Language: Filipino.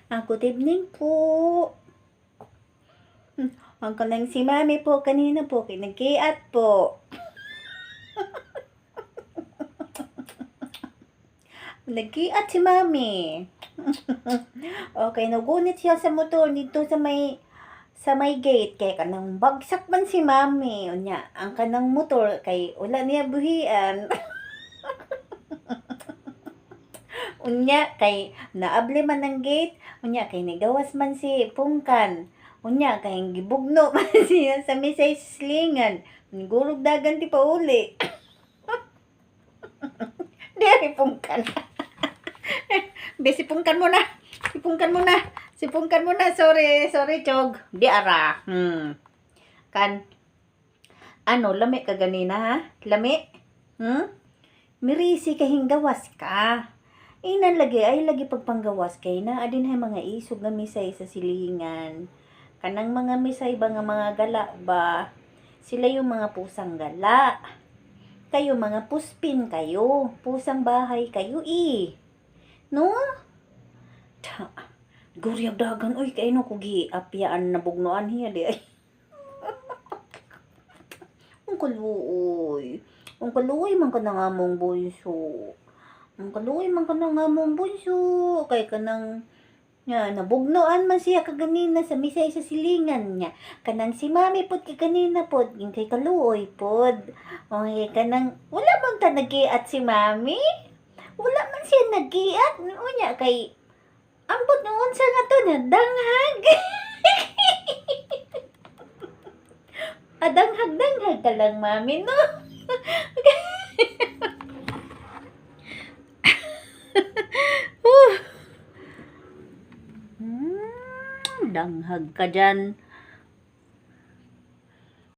Good evening po. Ang kanang si mami po kanina po, kinagkiat po. Nagkiat si mami. Okay, nagunit siya sa motor dito sa may gate kay kanang bagsak man si mami. Unya, ang kanang motor kay wala niya buhian. Unya kay naabli man ang gate, unya kay nigawas man si pungkan. Unya kay gibugno man siya sa misay slingan. Nigurog dagan ti pauli. Diri pungkan. Sipungkan mo na. Sipungkan mo na. Sipungkan mo na. Sorry, Chog. Di ara. Kan, ano, lami ka ganina, ha? Lami? Mirisi kahing gawas ka. Inan lagi, ay lagi pagpanggawas kay na adin hay mga isog nga misay sa silingan. Kanang mga misay ba nga mga gala ba? Sila yung mga pusang gala. Kayo mga puspin kayo. Pusang bahay kayo No? Guryag dagan. Uy, kayo no kugi apyaan na bugnoan hiya di ay. Ang kaluoy. Ang kaluoy man ka na nga mong bunso. Ang kaluoy man ka na nga mong bunso. Kay ka nang nabugnoan man siya kaganina sa misay sa silingan niya. Kanang si mami pod kay kanina pod. Yung kay kaluoy pod. Okay, kanang wala bang ta nag-iat si mami? Wala man siya nag-iat. Unya kay ambot noon sa nga to na danghag. Danghag ka lang mami no. Danghag ka dyan.